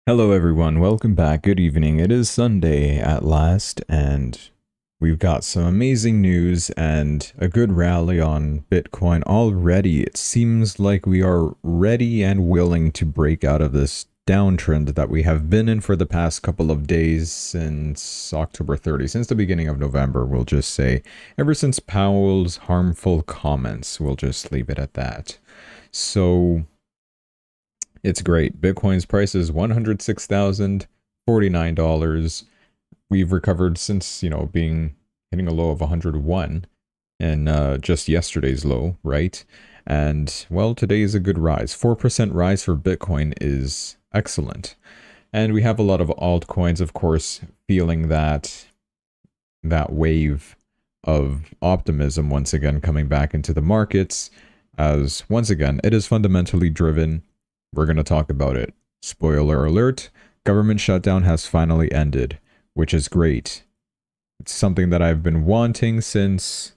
Hello everyone, welcome back. Good evening. It is Sunday at last, and we've got some amazing news and a good rally on Bitcoin already. It seems like we are ready and willing to break out of this downtrend that we have been in for the past couple of days since October 30, since the beginning of November, we'll just say. Ever since Powell's harmful comments, we'll just leave it at that. So it's great. Bitcoin's price is $106,049. We've recovered since, being hitting a low of 101 and just yesterday's low, right? And well, today is a good rise. 4% rise for Bitcoin is excellent. And we have a lot of altcoins, of course, feeling that wave of optimism once again coming back into the markets, as once again, it is fundamentally driven. We're going to talk about it. Spoiler alert, government shutdown has finally ended, which is great. It's something that I've been wanting since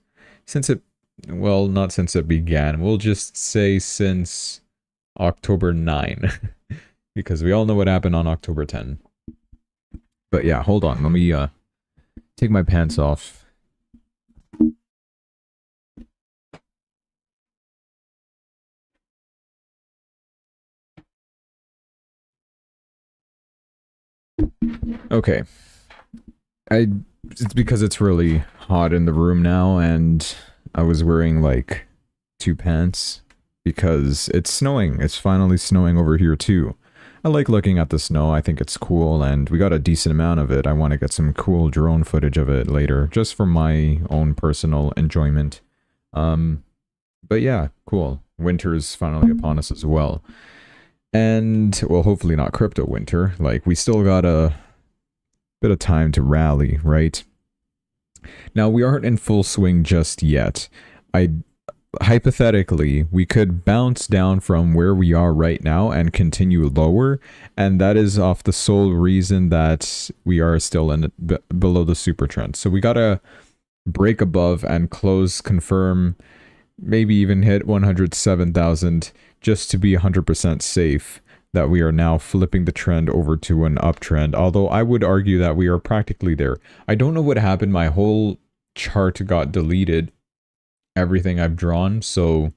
it, well, not since it began. We'll just say since October 9, because we all know what happened on October 10. But yeah, hold on. Let me take my pants off. Okay. It's because it's really hot in the room now, and I was wearing like 2 pants because it's snowing. It's finally snowing over here too. I like looking at the snow. I think it's cool, and we got a decent amount of it. I want to get some cool drone footage of it later, just for my own personal enjoyment. But yeah, cool. Winter's finally upon us as well. And, well, hopefully not crypto winter. Like, we still got a bit of time to rally, right? Now, we aren't in full swing just yet. Hypothetically, we could bounce down from where we are right now and continue lower, and that is off the sole reason that we are still below the super trend. So we gotta break above and close, confirm, maybe even hit 107,000 just to be 100% safe that we are now flipping the trend over to an uptrend. Although I would argue that we are practically there. I don't know what happened. My whole chart got deleted. Everything I've drawn. So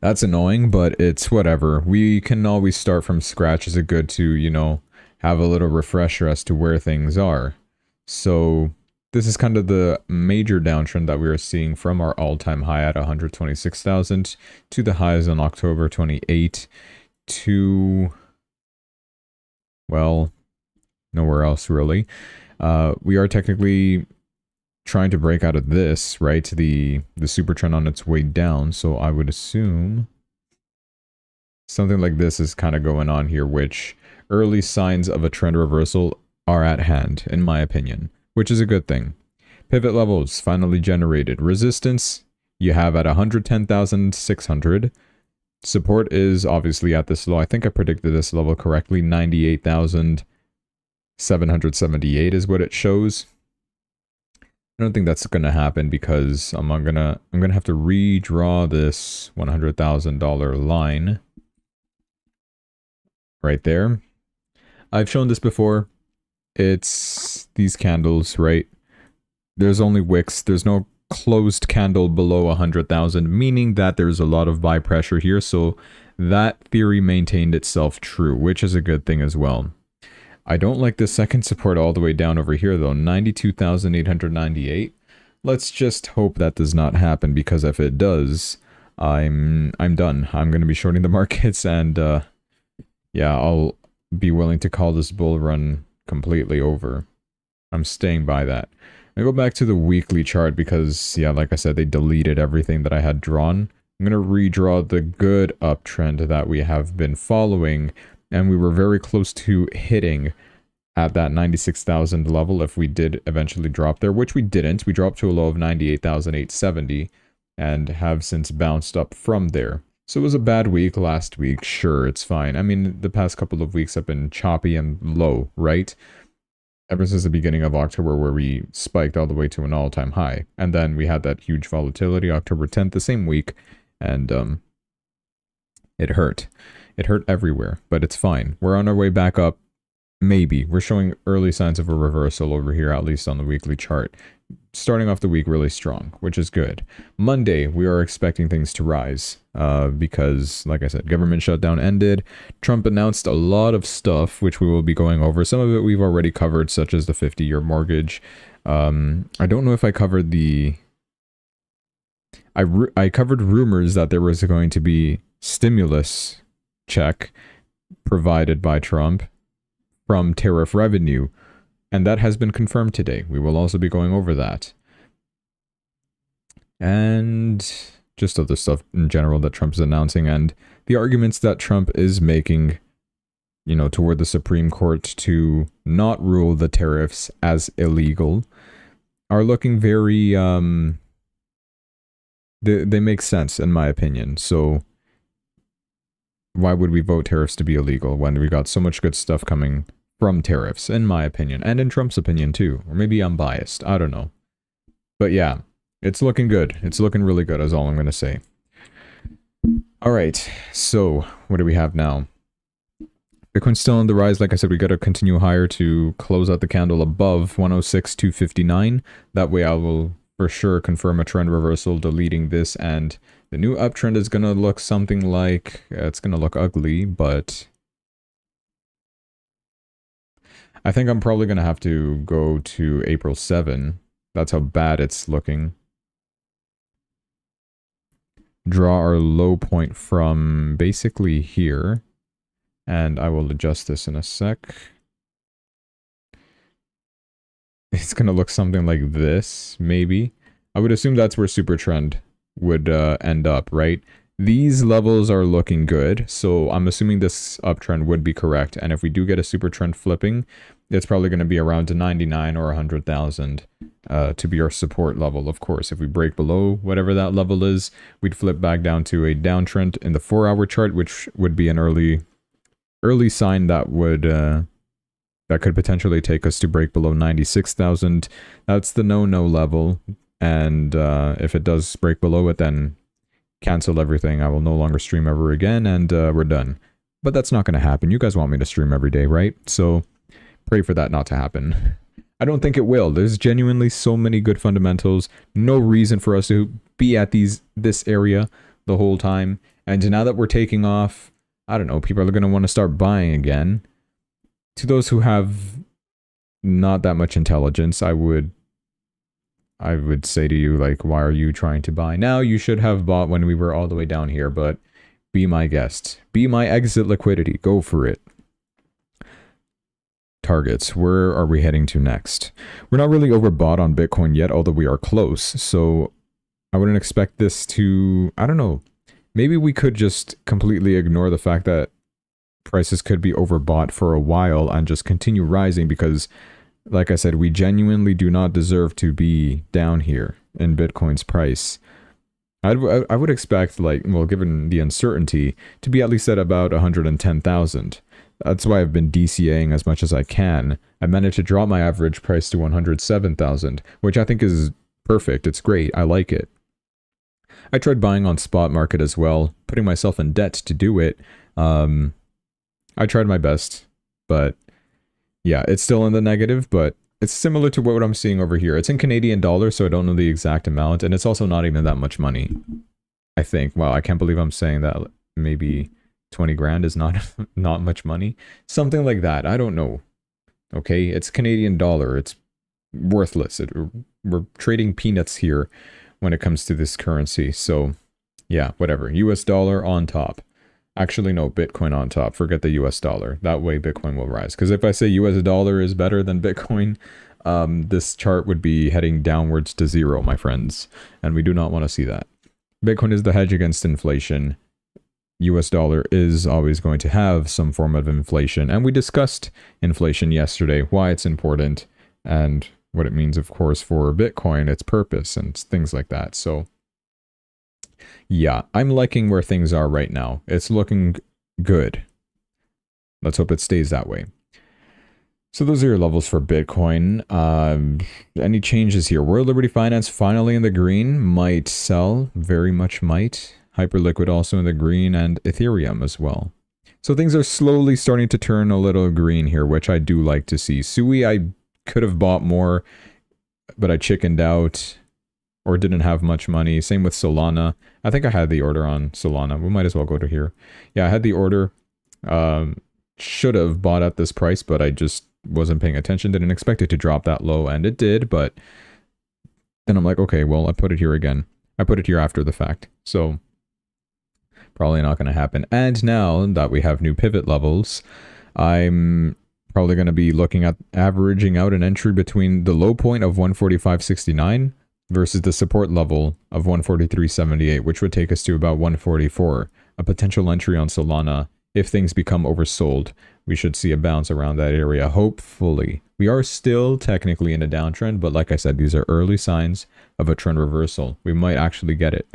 that's annoying, but it's whatever. We can always start from scratch. Is it good to, have a little refresher as to where things are? So this is kind of the major downtrend that we are seeing from our all-time high at 126,000 to the highs on October 28 to, well, nowhere else really. We are technically trying to break out of this, right? The super trend on its way down. So I would assume something like this is kind of going on here, which early signs of a trend reversal are at hand, in my opinion, which is a good thing. Pivot levels finally generated. Resistance you have at 110,600. Support is obviously at this low. I think I predicted this level correctly. 98,778 is what it shows. I don't think that's gonna happen because I'm gonna have to redraw this $100,000 line right there. I've shown this before. It's these candles, right? There's only wicks. There's no closed candle below 100,000, meaning that there's a lot of buy pressure here. So that theory maintained itself true, which is a good thing as well. I don't like the second support all the way down over here though, 92,898. Let's just hope that does not happen, because if it does, I'm done. I'm going to be shorting the markets, and yeah, I'll be willing to call this bull run completely over. I'm staying by that. I go back to the weekly chart because, yeah, like I said, they deleted everything that I had drawn. I'm going to redraw the good uptrend that we have been following, and we were very close to hitting at that 96,000 level if we did eventually drop there, which we didn't. We dropped to a low of 98,870 and have since bounced up from there. So it was a bad week last week. Sure, it's fine. I mean, the past couple of weeks have been choppy and low, right? Ever since the beginning of October, where we spiked all the way to an all-time high. And then we had that huge volatility October 10th, the same week, and it hurt. It hurt everywhere, but it's fine. We're on our way back up. Maybe. We're showing early signs of a reversal over here, at least on the weekly chart. Starting off the week really strong, which is good. Monday, we are expecting things to rise because, like I said, government shutdown ended. Trump announced a lot of stuff, which we will be going over. Some of it we've already covered, such as the 50-year mortgage. I don't know if I covered the... I covered rumors that there was going to be stimulus check provided by Trump from tariff revenue, and that has been confirmed today. We will also be going over that. And just other stuff in general that Trump is announcing, and the arguments that Trump is making, you know, toward the Supreme Court to not rule the tariffs as illegal are looking very, they make sense in my opinion. So why would we vote tariffs to be illegal when we got so much good stuff coming from tariffs, in my opinion, and in Trump's opinion too? Or maybe I'm biased, I don't know. But yeah, it's looking good. It's looking really good, is all I'm going to say. Alright, so what do we have now? Bitcoin's still on the rise. Like I said, we got to continue higher to close out the candle above 106,259. That way I will for sure confirm a trend reversal, deleting this, and the new uptrend is going to look something like, it's going to look ugly, but I think I'm probably going to have to go to April 7. That's how bad it's looking. Draw our low point from basically here. And I will adjust this in a sec. It's going to look something like this, maybe. I would assume that's where super trend would end up, right? These levels are looking good, so I'm assuming this uptrend would be correct. And if we do get a super trend flipping, it's probably going to be around to 99 or 100,000 to be our support level. Of course, if we break below whatever that level is, we'd flip back down to a downtrend in the 4-hour chart, which would be an early sign that would that could potentially take us to break below 96,000. That's the no level, and if it does break below it, then cancel everything. I will no longer stream ever again, and we're done. But that's not going to happen. You guys want me to stream every day, right? So pray for that not to happen. I don't think it will. There's genuinely so many good fundamentals. No reason for us to be at this area the whole time. And now that we're taking off, I don't know, people are going to want to start buying again. To those who have not that much intelligence, I would say to you, like, why are you trying to buy now? You should have bought when we were all the way down here, but be my guest. Be my exit liquidity. Go for it. Targets. Where are we heading to next? We're not really overbought on Bitcoin yet, although we are close. So I wouldn't expect this to, I don't know. Maybe we could just completely ignore the fact that prices could be overbought for a while and just continue rising because, like I said, we genuinely do not deserve to be down here in Bitcoin's price. I would expect, like, well, given the uncertainty, to be at least at about 110,000. That's why I've been DCAing as much as I can. I managed to drop my average price to 107,000, which I think is perfect. It's great. I like it. I tried buying on spot market as well, putting myself in debt to do it. I tried my best, but yeah, it's still in the negative, but it's similar to what I'm seeing over here. It's in Canadian dollars, so I don't know the exact amount, and it's also not even that much money, I think. Wow, I can't believe I'm saying that. Maybe 20 grand is not much money. Something like that. I don't know. Okay, it's Canadian dollar. It's worthless. We're trading peanuts here when it comes to this currency. So yeah, whatever. US dollar on top. Actually, no, Bitcoin on top. Forget the US dollar. That way Bitcoin will rise. Because if I say US dollar is better than Bitcoin, this chart would be heading downwards to zero, my friends. And we do not want to see that. Bitcoin is the hedge against inflation. US dollar is always going to have some form of inflation. And we discussed inflation yesterday, why it's important, and what it means, of course, for Bitcoin, its purpose, and things like that. So yeah, I'm liking where things are right now. It's looking good. Let's hope it stays that way. So those are your levels for Bitcoin. Any changes here? World Liberty Finance finally in the green. Might sell. Very much might. Hyperliquid also in the green, and Ethereum as well. So things are slowly starting to turn a little green here, which I do like to see. Sui, I could have bought more, but I chickened out or didn't have much money. Same with Solana. I think I had the order on Solana. We might as well go to here. Yeah, I had the order. Should have bought at this price, but I just wasn't paying attention. Didn't expect it to drop that low, and it did, but then I'm like, okay, well, I put it here again. I put it here after the fact. So probably not going to happen. And now that we have new pivot levels, I'm probably going to be looking at averaging out an entry between the low point of 145.69 versus the support level of 143.78, which would take us to about 144. A potential entry on Solana. If things become oversold, we should see a bounce around that area, hopefully. We are still technically in a downtrend, but like I said, these are early signs of a trend reversal. We might actually get it.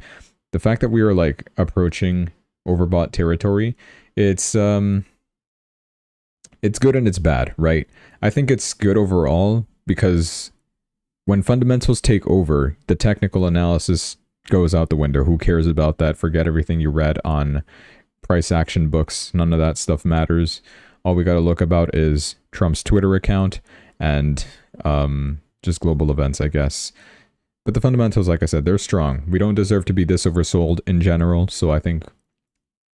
The fact that we are like approaching overbought territory, it's good and it's bad, right? I think it's good overall because when fundamentals take over, the technical analysis goes out the window. Who cares about that? Forget everything you read on price action books. None of that stuff matters. All we got to look about is Trump's Twitter account and just global events, I guess. But the fundamentals, like I said, they're strong. We don't deserve to be this oversold in general, so I think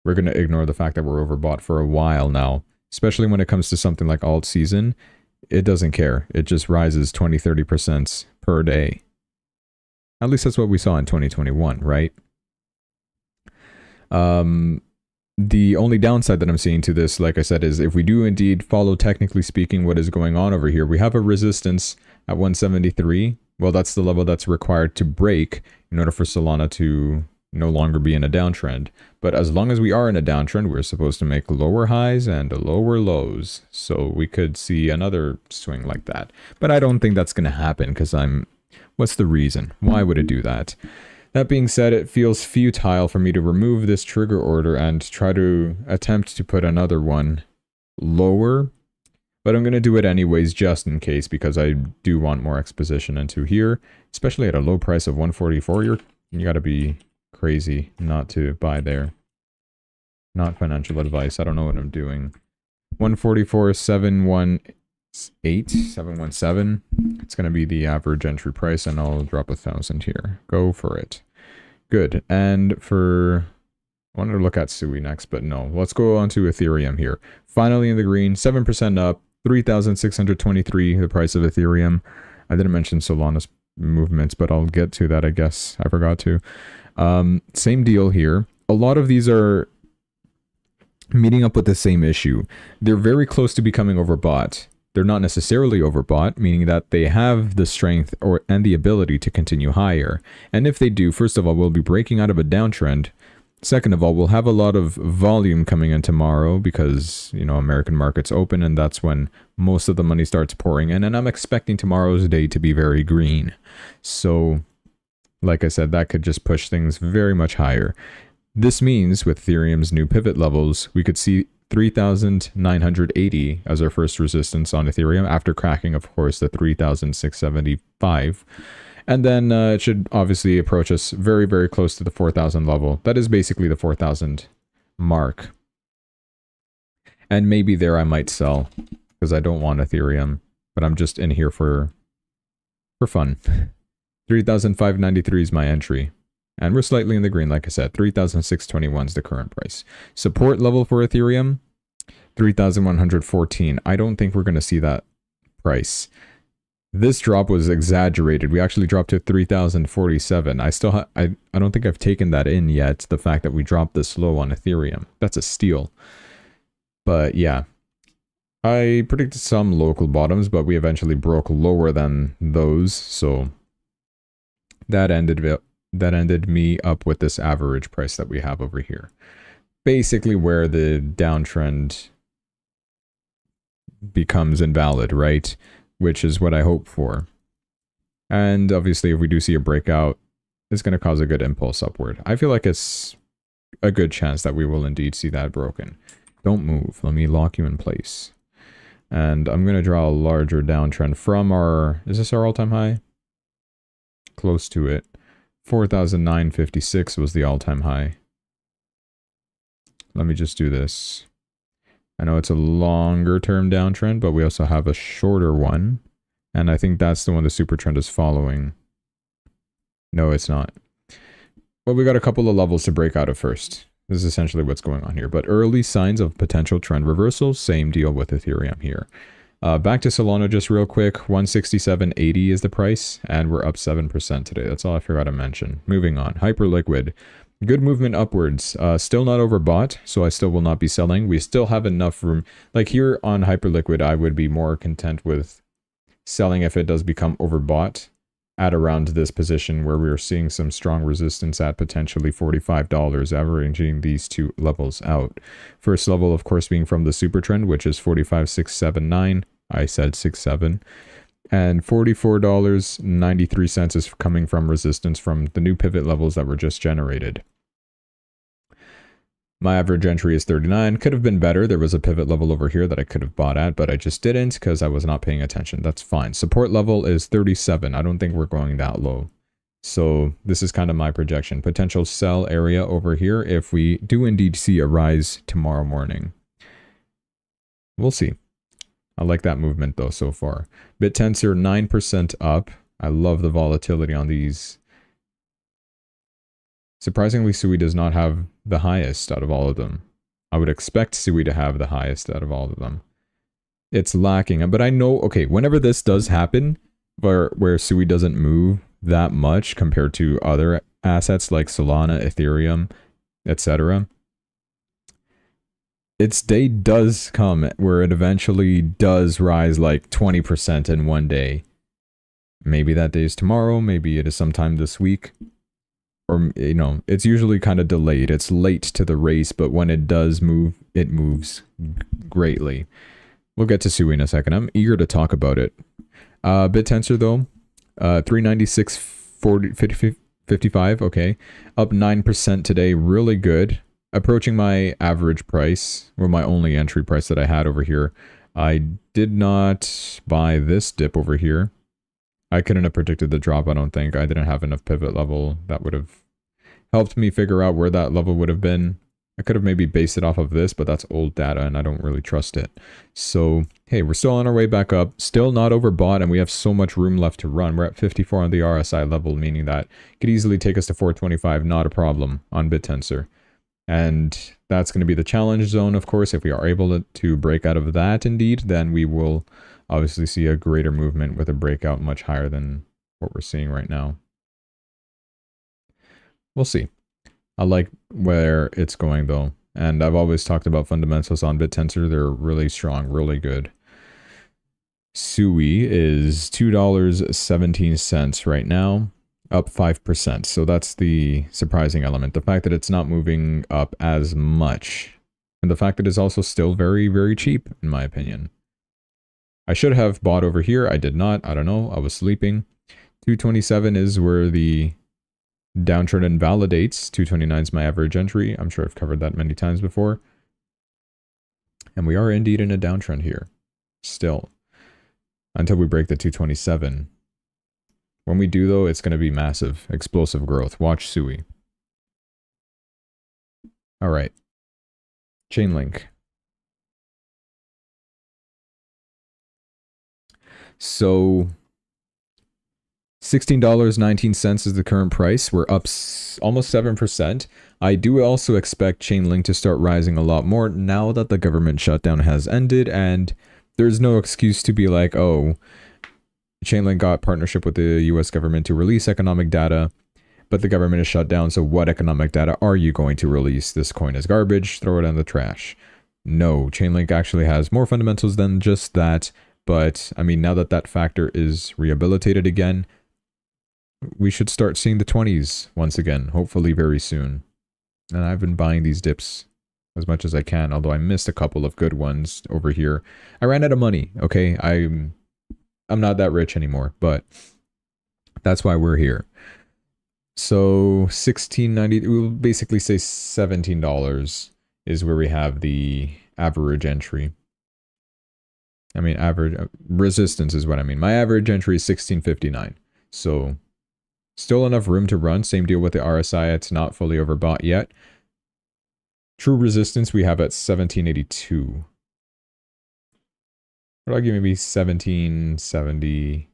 we're going to ignore the fact that we're overbought for a while now, especially when it comes to something like alt season. It doesn't care. It just rises 20-30% per day. At least that's what we saw in 2021, right? The only downside that I'm seeing to this, like I said, is if we do indeed follow, technically speaking, what is going on over here, we have a resistance at 173. Well, that's the level that's required to break in order for Solana to no longer be in a downtrend. But as long as we are in a downtrend, we're supposed to make lower highs and lower lows. So we could see another swing like that. But I don't think that's going to happen because what's the reason? Why would it do that? That being said, it feels futile for me to remove this trigger order and try to attempt to put another one lower. But I'm going to do it anyways just in case because I do want more exposition into here. Especially at a low price of 144, you got to be crazy not to buy there. Not financial advice. I don't know what I'm doing. 144.717. It's going to be the average entry price, and I'll drop 1,000 here. Go for it. Good. And I wanted to look at Sui next, but no. Let's go on to Ethereum here. Finally in the green, 7% up, 3,623, the price of Ethereum. I didn't mention Solana's movements, but I'll get to that, I guess. I forgot to. Same deal here. A lot of these are meeting up with the same issue. They're very close to becoming overbought. They're not necessarily overbought, meaning that they have the strength and the ability to continue higher. And if they do, first of all, we'll be breaking out of a downtrend. Second of all, we'll have a lot of volume coming in tomorrow because, American markets open and that's when most of the money starts pouring in. And I'm expecting tomorrow's day to be very green. So, like I said, that could just push things very much higher. This means with Ethereum's new pivot levels, we could see 3,980 as our first resistance on Ethereum after cracking, of course, the 3,675. And then it should obviously approach us very, very close to the 4,000 level. That is basically the 4,000 mark. And maybe there I might sell because I don't want Ethereum, but I'm just in here for fun. 3,593 is my entry. And we're slightly in the green, like I said. 3,621 is the current price. Support level for Ethereum, 3,114. I don't think we're going to see that price. This drop was exaggerated. We actually dropped to 3,047. I don't think I've taken that in yet, the fact that we dropped this low on Ethereum. That's a steal. But yeah, I predicted some local bottoms, but we eventually broke lower than those, so that ended me up with this average price that we have over here. Basically where the downtrend becomes invalid, right? Which is what I hope for. And obviously, if we do see a breakout, it's going to cause a good impulse upward. I feel like it's a good chance that we will indeed see that broken. Don't move. Let me lock you in place. And I'm going to draw a larger downtrend from our... Is this our all-time high? Close to it. 4,956 was the all-time high. Let me just do this. I know it's a longer term downtrend, but we also have a shorter one. And I think that's the one the super trend is following. No, it's not. Well, we got a couple of levels to break out of first. This is essentially what's going on here. But early signs of potential trend reversal, same deal with Ethereum here. Back to Solana just real quick. 167.80 is the price, and we're up 7% today. That's all I forgot to mention. Moving on. Hyperliquid. Good movement upwards. Still not overbought, so I still will not be selling. We still have enough room. Like here on Hyperliquid, I would be more content with selling if it does become overbought at around this position where we're seeing some strong resistance at potentially $45, averaging these two levels out. First level, of course, being from the super trend, which is 45,679. I said 67. And $44.93 is coming from resistance from the new pivot levels that were just generated. My average entry is 39. Could have been better. There was a pivot level over here that I could have bought at, but I just didn't because I was not paying attention. That's fine. Support level is 37. I don't think we're going that low. So this is kind of my projection. Potential sell area over here if we do indeed see a rise tomorrow morning. We'll see. I like that movement though so far. BitTensor 9% up. I love the volatility on these. Surprisingly, Sui does not have the highest out of all of them. I would expect Sui to have the highest out of all of them. It's lacking, but I know, okay, whenever this does happen, where Sui doesn't move that much compared to other assets like Solana, Ethereum, etc., its day does come where it eventually does rise like 20% in one day. Maybe that day is tomorrow, maybe it is sometime this week. Or, you know, it's usually kind of delayed. It's late to the race, but when it does move, it moves greatly. We'll get to Sui in a second. I'm eager to talk about it. BitTensor, though, 396.55, okay. Up 9% today, really good. Approaching my average price, or my only entry price that I had over here. I did not buy this dip over here. I couldn't have predicted the drop, I don't think. I didn't have enough pivot level that would have helped me figure out where that level would have been. I could have maybe based it off of this, but that's old data and I don't really trust it. So, hey, we're still on our way back up. Still not overbought and we have so much room left to run. We're at 54 on the RSI level, meaning that it could easily take us to 425, not a problem on BitTensor. And that's going to be the challenge zone, of course. If we are able to break out of that indeed, then we will obviously see a greater movement with a breakout much higher than what we're seeing right now. We'll see. I like where it's going though. And I've always talked about fundamentals on BitTensor. They're really strong, really good. Sui is $2.17 right now, up 5%. So that's the surprising element. The fact that it's not moving up as much. And the fact that it's also still very, very cheap, in my opinion. I should have bought over here. I did not. I don't know. I was sleeping. 227 is where the downtrend invalidates. 229 is my average entry. I'm sure I've covered that many times before. And we are indeed in a downtrend here. Still. Until we break the 227. When we do, though, it's going to be massive. Explosive growth. Watch Sui. Alright. Chainlink. So, $16.19 is the current price. We're up almost 7%. I do also expect Chainlink to start rising a lot more now that the government shutdown has ended, and there's no excuse to be like, oh, Chainlink got partnership with the US government to release economic data, but the government is shut down, so what economic data are you going to release? This coin is garbage, throw it in the trash. No, Chainlink actually has more fundamentals than just that. But, I mean, now that that factor is rehabilitated again, we should start seeing the 20s once again, hopefully very soon. And I've been buying these dips as much as I can, although I missed a couple of good ones over here. I ran out of money, okay? I'm not that rich anymore, but that's why we're here. So, $16.90, we'll basically say $17 is where we have the average entry. I mean, average resistance is what I mean. My average entry is 1659. So, still enough room to run. Same deal with the RSI. It's not fully overbought yet. True resistance we have at 1782. But I'll give maybe 1770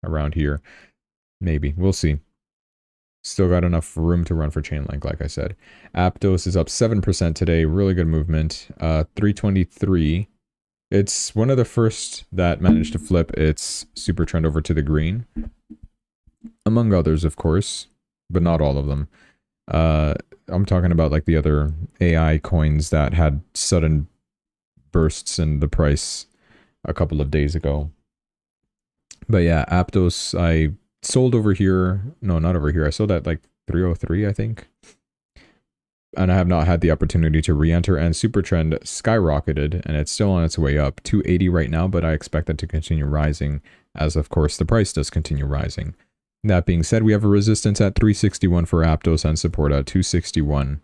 around here. Maybe. We'll see. Still got enough room to run for Chainlink, like I said. Aptos is up 7% today. Really good movement. 323. It's one of the first that managed to flip its super trend over to the green. Among others, of course. But not all of them. I'm talking about like the other AI coins that had sudden bursts in the price a couple of days ago. But yeah, Aptos, I sold over here. No, not over here. I sold at like 303, I think. And I have not had the opportunity to re-enter, and super trend skyrocketed, and it's still on its way up. 280 right now, but I expect it to continue rising, as of course the price does continue rising. That being said, we have a resistance at 361 for Aptos and support at 261.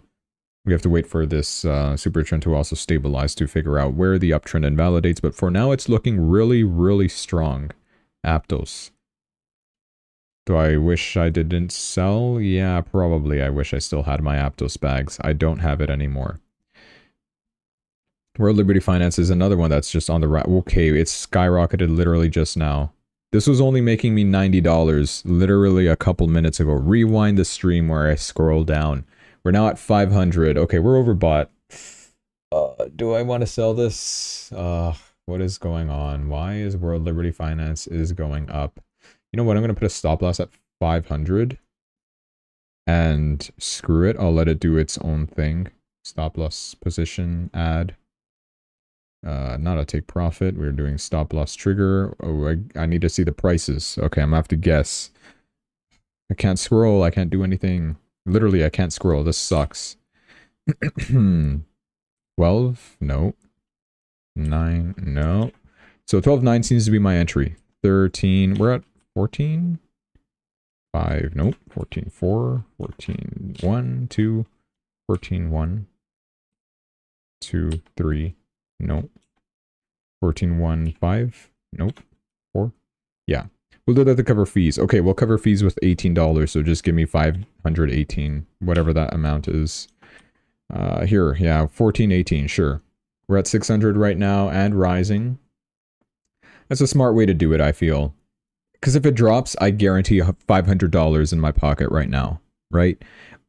We have to wait for this super trend to also stabilize to figure out where the uptrend invalidates, but for now it's looking really, really strong. Aptos. Do I wish I didn't sell? Yeah, probably. I wish I still had my Aptos bags. I don't have it anymore. World Liberty Finance is another one that's just on the right. Okay, it's skyrocketed literally just now. This was only making me $90 literally a couple minutes ago. Rewind the stream where I scroll down. We're now at 500. Okay, we're overbought. Do I want to sell this? What is going on? Why is World Liberty Finance is going up? You know what? I'm going to put a stop loss at 500. And screw it. I'll let it do its own thing. Stop loss position, add. Not a take profit. We're doing stop loss trigger. Oh, I need to see the prices. Okay, I'm gonna have to guess. I can't scroll. I can't do anything. Literally, I can't scroll. This sucks. 12? No. 9? No. So 12.9 seems to be my entry. 13. We're at 14? 5. Nope. 14.4. 14.1. 2. 14.1. 2. 3. Nope. 14.15. Nope. 4. Yeah. We'll do that to cover fees. Okay, we'll cover fees with $18, so just give me 518, whatever that amount is. Here, yeah, 14.18, sure. We're at 600 right now and rising. That's a smart way to do it, I feel. Because if it drops, I guarantee $500 in my pocket right now, right?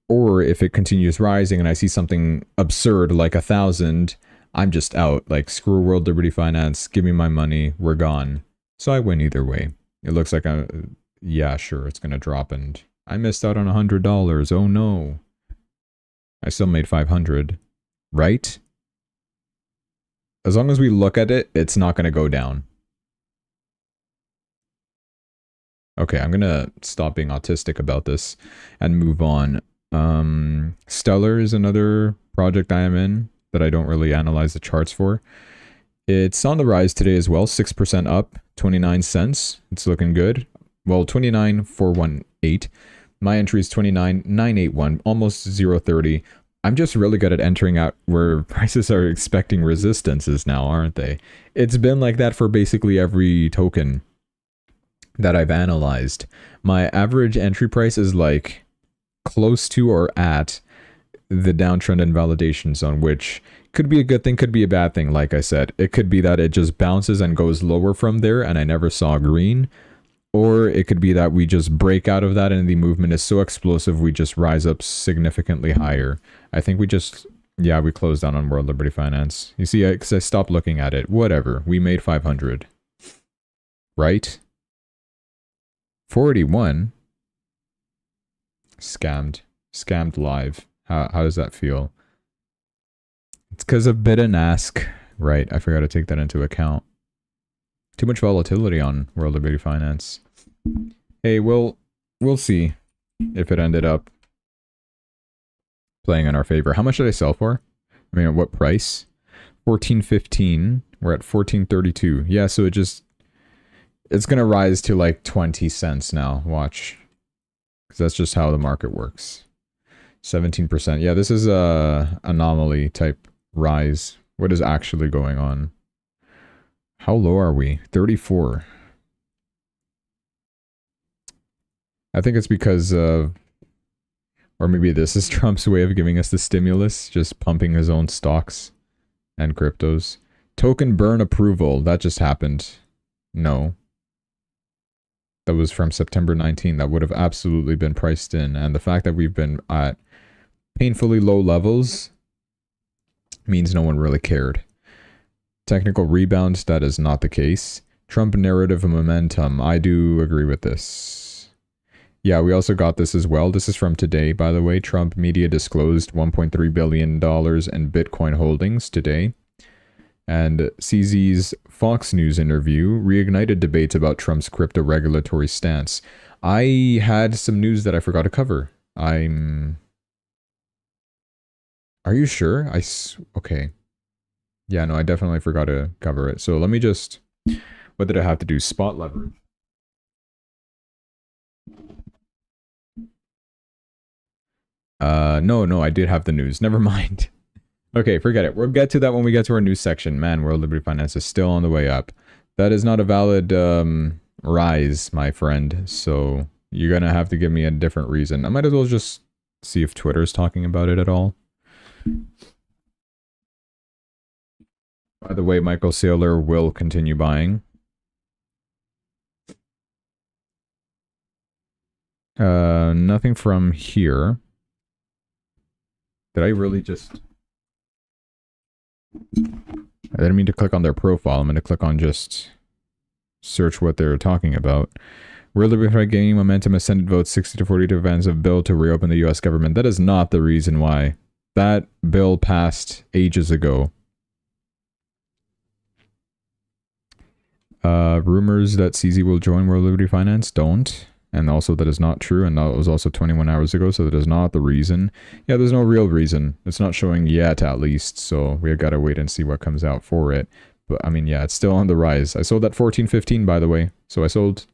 Or if it continues rising and I see something absurd like 1,000, I'm just out. Like, screw World Liberty Finance, give me my money, we're gone. So I win either way. It looks like yeah, sure, it's gonna drop, and I missed out on $100. Oh no. I still made 500, right? As long as we look at it, it's not gonna go down. Okay, I'm gonna stop being autistic about this and move on. Stellar is another project I am in that I don't really analyze the charts for. It's on the rise today as well, 6% up, 29 cents. It's looking good. Well, 29,418. My entry is 29,981, almost 0.30. I'm just really good at entering out where prices are expecting resistances now, aren't they? It's been like that for basically every token that I've analyzed. My average entry price is like close to or at the downtrend invalidation zone, which could be a good thing, could be a bad thing. Like I said, it could be that it just bounces and goes lower from there and I never saw green, or it could be that we just break out of that and the movement is so explosive we just rise up significantly higher. I think we just, yeah, we closed down on World Liberty Finance. You see, because I stopped looking at it. Whatever, we made 500, right? 41. Scammed live. How does that feel? It's because of bid and ask, right? I forgot to take that into account. Too much volatility on World Liberty Finance. Hey, we'll see if it ended up playing in our favor. How much did I sell for? I mean, at what price? 14.15. We're at 14.32. Yeah, so it's gonna rise to like 20 cents now. Watch, because that's just how the market works. 17%. Yeah, this is a anomaly type rise. What is actually going on? How low are we? 34. I think it's because of, or maybe this is Trump's way of giving us the stimulus, just pumping his own stocks and cryptos. Token burn approval. That just happened. No. That was from September 19. That would have absolutely been priced in. And the fact that we've been at painfully low levels means no one really cared. Technical rebound. That is not the case. Trump narrative momentum. I do agree with this. Yeah, we also got this as well. This is from today, by the way. Trump media disclosed $1.3 billion in Bitcoin holdings today. And CZ's Fox News interview reignited debates about Trump's crypto regulatory stance. I had some news that I forgot to cover. Are you sure? Okay. Yeah, no, I definitely forgot to cover it. So let me just... What did I have to do? Spot leverage. No, I did have the news. Never mind. Okay, forget it. We'll get to that when we get to our news section. Man, World Liberty Finance is still on the way up. That is not a valid rise, my friend. So you're going to have to give me a different reason. I might as well just see if Twitter's talking about it at all. By the way, Michael Saylor will continue buying. Nothing from here. Did I really just... I didn't mean to click on their profile. I'm going to click on just search what they're talking about. World Liberty gaining momentum as Senate votes 60 to 40 to advance a bill to reopen the U.S. government. That is not the reason why. That bill passed ages ago. Rumors that CZ will join World Liberty Finance don't. And also that is not true, and that was also 21 hours ago, so that is not the reason. Yeah, there's no real reason. It's not showing yet, at least, so we've got to wait and see what comes out for it. But, I mean, yeah, it's still on the rise. I sold at $14.15, by the way. So I sold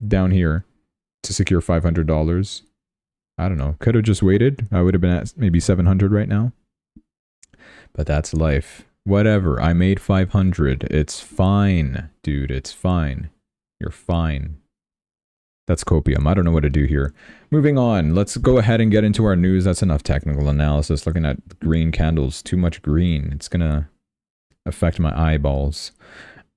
down here to secure $500. I don't know. Could have just waited. I would have been at maybe 700 right now. But that's life. Whatever. I made 500. It's fine, dude. It's fine. You're fine. That's copium. I don't know what to do here. Moving on. Let's go ahead and get into our news. That's enough technical analysis. Looking at green candles. Too much green. It's going to affect my eyeballs.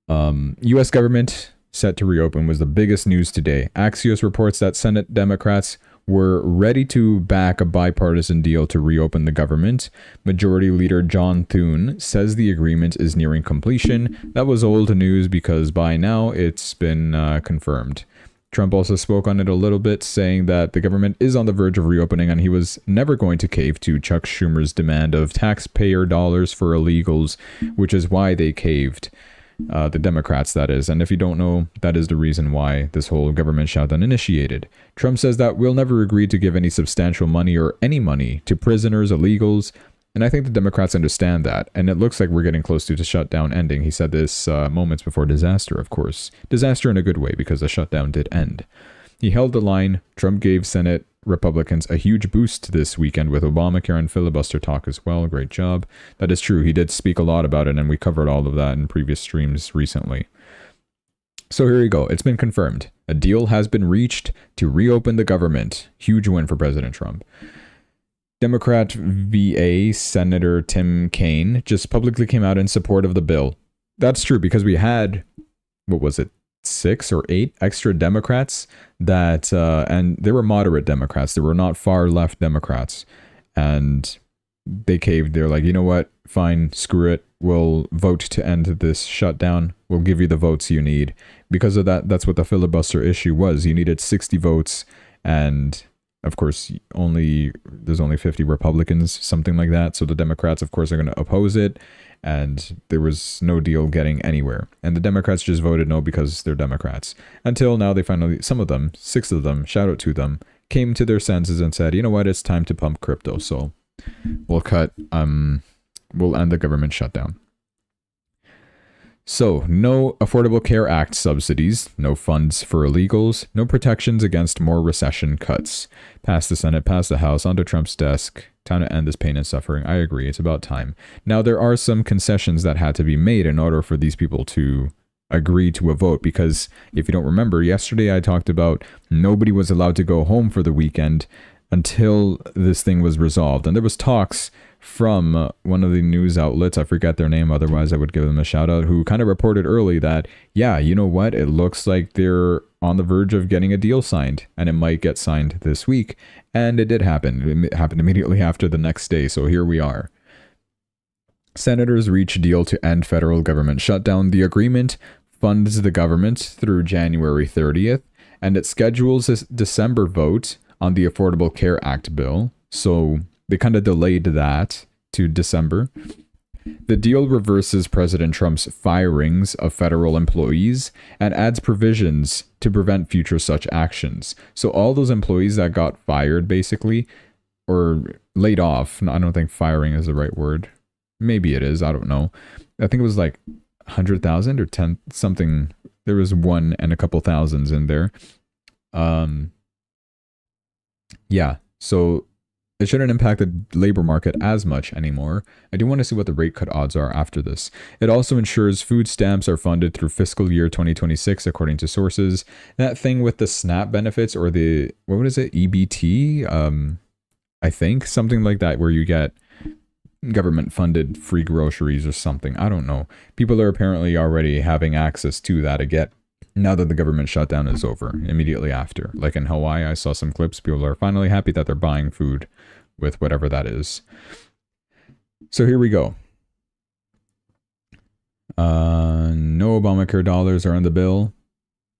U.S. government set to reopen was the biggest news today. Axios reports that Senate Democrats were ready to back a bipartisan deal to reopen the government. Majority Leader John Thune says the agreement is nearing completion. That was old news because by now it's been confirmed. Trump also spoke on it a little bit, saying that the government is on the verge of reopening and he was never going to cave to Chuck Schumer's demand of taxpayer dollars for illegals, which is why they caved. The Democrats, that is. And if you don't know, that is the reason why this whole government shutdown initiated. Trump says that we'll never agree to give any substantial money or any money to prisoners, illegals, and I think the Democrats understand that, and it looks like we're getting close to the shutdown ending. He said this moments before disaster, of course. Disaster in a good way, because the shutdown did end. He held the line. Trump gave Senate Republicans a huge boost this weekend with Obamacare and filibuster talk as well. Great job. That is true. He did speak a lot about it, and we covered all of that in previous streams recently. So here you go. It's been confirmed. A deal has been reached to reopen the government. Huge win for President Trump. Democrat VA Senator Tim Kaine just publicly came out in support of the bill. That's true because we had, what was it, 6 or 8 extra Democrats that, and they were moderate Democrats. They were not far left Democrats. And they caved. They're like, you know what? Fine, screw it. We'll vote to end this shutdown. We'll give you the votes you need. Because of that, that's what the filibuster issue was. You needed 60 votes and... Of course, there's only 50 Republicans, something like that. So the Democrats, of course, are going to oppose it. And there was no deal getting anywhere. And the Democrats just voted no because they're Democrats. Until now, they finally, some of them, 6 of them, shout out to them, came to their senses and said, you know what, it's time to pump crypto. So we'll end the government shutdown. So, no Affordable Care Act subsidies, no funds for illegals, no protections against more recession cuts. Past the Senate, past the House, onto Trump's desk. Time to end this pain and suffering. I agree, it's about time. Now, there are some concessions that had to be made in order for these people to agree to a vote, because if you don't remember, yesterday I talked about nobody was allowed to go home for the weekend until this thing was resolved. And there was talks from one of the news outlets. I forget their name, otherwise I would give them a shout out, who kind of reported early that, yeah, you know what? It looks like they're on the verge of getting a deal signed, and it might get signed this week. And it did happen. It happened immediately after the next day. So here we are. Senators reach deal to end federal government shutdown. The agreement funds the government through January 30th, and it schedules a December vote on the Affordable Care Act bill. So they kind of delayed that to December. The deal reverses President Trump's firings of federal employees and adds provisions to prevent future such actions. So all those employees that got fired, basically, or laid off, I don't think firing is the right word. Maybe it is, I don't know. I think it was like 100,000 or 10 something. There was one and a couple thousands in there. Yeah, so it shouldn't impact the labor market as much anymore. I do want to see what the rate cut odds are after this. It also ensures food stamps are funded through fiscal year 2026, according to sources. That thing with the SNAP benefits, or the, what is it, EBT? I think something like that, where you get government funded free groceries or something. I don't know. People are apparently already having access to that again now that the government shutdown is over, immediately after. Like in Hawaii, I saw some clips. People are finally happy that they're buying food with whatever that is. So here we go. No Obamacare dollars are in the bill.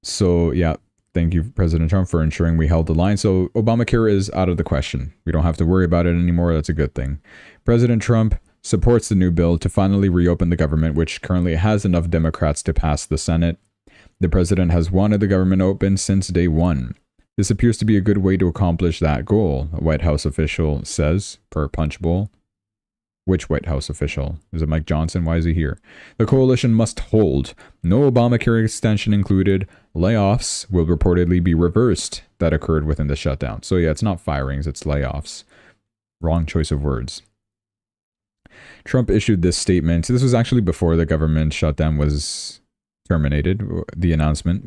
So yeah, thank you, President Trump, for ensuring we held the line. So Obamacare is out of the question. We don't have to worry about it anymore. That's a good thing. President Trump supports the new bill to finally reopen the government, which currently has enough Democrats to pass the Senate. The president has wanted the government open since day one. This appears to be a good way to accomplish that goal, a White House official says, per Punchbowl. Which White House official? Is it Mike Johnson? Why is he here? The coalition must hold. No Obamacare extension included. Layoffs will reportedly be reversed that occurred within the shutdown. So yeah, it's not firings, it's layoffs. Wrong choice of words. Trump issued this statement. This was actually before the government shutdown was terminated. The announcement